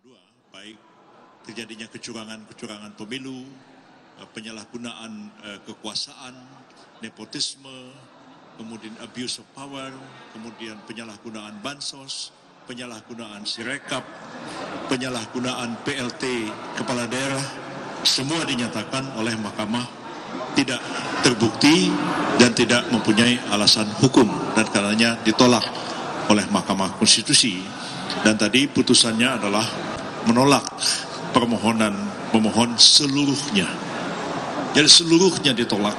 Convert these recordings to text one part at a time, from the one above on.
Kedua, baik terjadinya kecurangan pemilu, penyalahgunaan kekuasaan, nepotisme, kemudian abuse of power, kemudian penyalahgunaan bansos, penyalahgunaan sirekap, penyalahgunaan PLT kepala daerah, semua dinyatakan oleh Mahkamah tidak terbukti dan tidak mempunyai alasan hukum, dan karenanya ditolak oleh Mahkamah Konstitusi. Dan tadi putusannya adalah menolak permohonan pemohon seluruhnya. Jadi seluruhnya ditolak.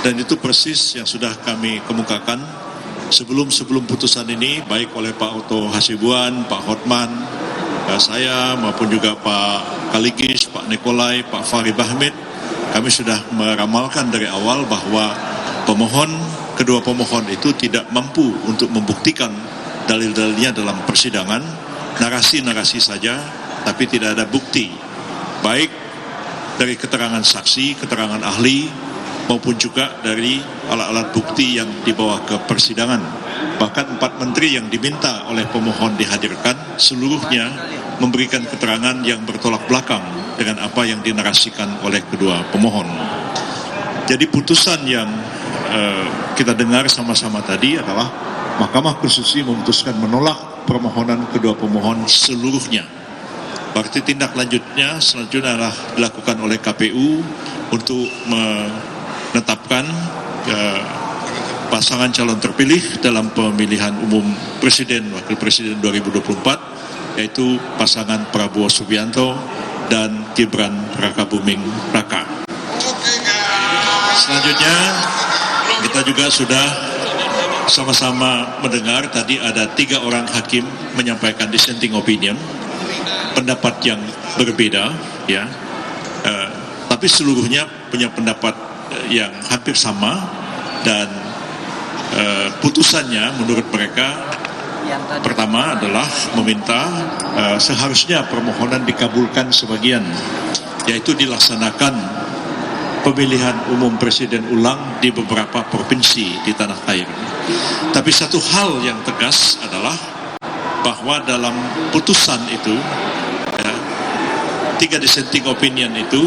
Dan itu persis yang sudah kami kemukakan sebelum putusan ini, baik oleh Pak Oto Hasibuan, Pak Hotman, saya maupun juga Pak Kaligis, Pak Nikolai, Pak Fahri Bahmid. Kami sudah meramalkan dari awal bahwa kedua pemohon itu tidak mampu untuk membuktikan dalil-dalilnya dalam persidangan, narasi-narasi saja, tapi tidak ada bukti, baik dari keterangan saksi, keterangan ahli, maupun juga dari alat-alat bukti yang dibawa ke persidangan. Bahkan 4 menteri yang diminta oleh pemohon dihadirkan, seluruhnya memberikan keterangan yang bertolak belakang dengan apa yang dinarasikan oleh kedua pemohon. Jadi putusan yang kita dengar sama-sama tadi adalah Mahkamah Konstitusi memutuskan menolak permohonan kedua pemohon seluruhnya. Berarti tindak lanjutnya selanjutnya adalah dilakukan oleh KPU untuk menetapkan pasangan calon terpilih dalam pemilihan umum Presiden Wakil Presiden 2024, yaitu pasangan Prabowo Subianto dan Gibran Rakabuming Raka. Selanjutnya kita juga sudah sama-sama mendengar tadi ada 3 orang hakim menyampaikan dissenting opinion, pendapat yang berbeda, ya, tapi seluruhnya punya pendapat yang hampir sama, dan putusannya menurut mereka pertama adalah meminta seharusnya permohonan dikabulkan sebagian, yaitu dilaksanakan pemilihan umum presiden ulang di beberapa provinsi di tanah air. Tapi satu hal yang tegas adalah bahwa dalam putusan itu, 3 dissenting opinion itu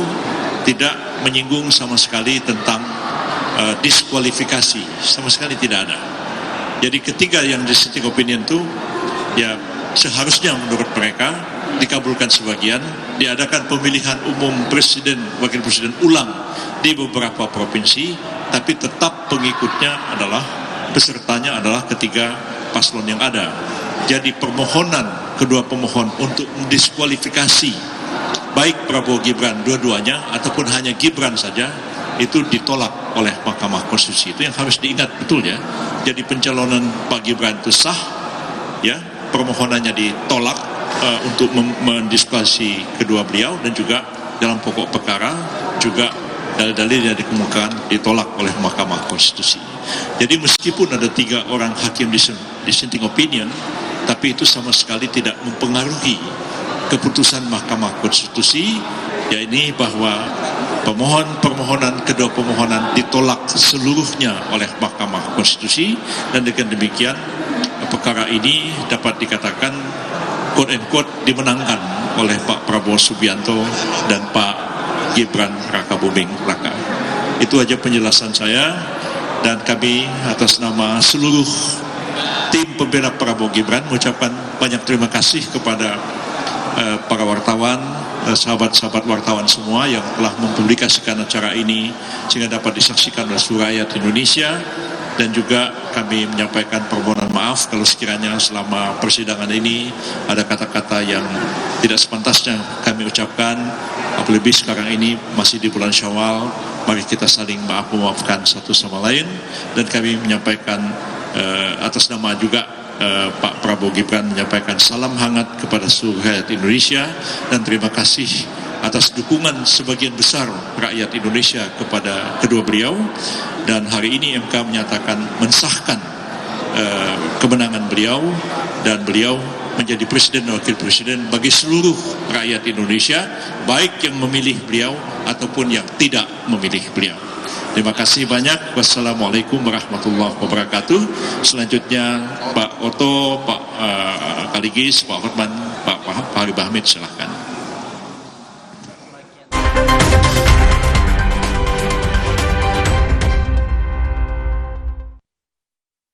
tidak menyinggung sama sekali tentang diskualifikasi, sama sekali tidak ada. Jadi ketiga yang dissenting opinion itu, ya seharusnya menurut mereka dikabulkan sebagian, diadakan pemilihan umum presiden, wakil presiden ulang di beberapa provinsi, tapi tetap pengikutnya adalah, pesertanya adalah ketiga paslon yang ada. Jadi permohonan kedua pemohon untuk mendiskualifikasi baik Prabowo Gibran dua-duanya ataupun hanya Gibran saja, itu ditolak oleh Mahkamah Konstitusi. Itu yang harus diingat betul, ya. Jadi pencalonan Pak Gibran itu sah, ya, permohonannya ditolak untuk mendiskualifikasi kedua beliau, dan juga dalam pokok perkara juga dalil-dalil yang dikemukakan ditolak oleh Mahkamah Konstitusi. Jadi meskipun ada 3 orang hakim dissenting opinion, tapi itu sama sekali tidak mempengaruhi keputusan Mahkamah Konstitusi, yakni bahwa permohonan kedua pemohonan ditolak seluruhnya oleh Mahkamah Konstitusi, dan dengan demikian perkara ini dapat dikatakan quote and quote dimenangkan oleh Pak Prabowo Subianto dan Pak Gibran Rakabuming Raka. Itu aja penjelasan saya, dan kami atas nama seluruh tim pembela Prabowo Gibran mengucapkan banyak terima kasih kepada para wartawan, sahabat-sahabat wartawan semua yang telah mempublikasikan acara ini sehingga dapat disaksikan oleh seluruh rakyat Indonesia. Dan juga kami menyampaikan permohonan maaf kalau sekiranya selama persidangan ini ada kata-kata yang tidak sepantasnya kami ucapkan. Apalagi sekarang ini masih di bulan Syawal, mari kita saling memaafkan satu sama lain. Dan kami menyampaikan atas nama juga Pak Prabowo Gibran menyampaikan salam hangat kepada seluruh rakyat Indonesia, dan terima kasih atas dukungan sebagian besar rakyat Indonesia kepada kedua beliau. Dan hari ini MK menyatakan mensahkan kemenangan beliau, dan beliau menjadi presiden dan wakil presiden bagi seluruh rakyat Indonesia, baik yang memilih beliau ataupun yang tidak memilih beliau. Terima kasih banyak. Wassalamualaikum warahmatullahi wabarakatuh. Selanjutnya Pak Oto, Pak Aligis, Pak Hotman, Pak Habib Hamid, silahkan.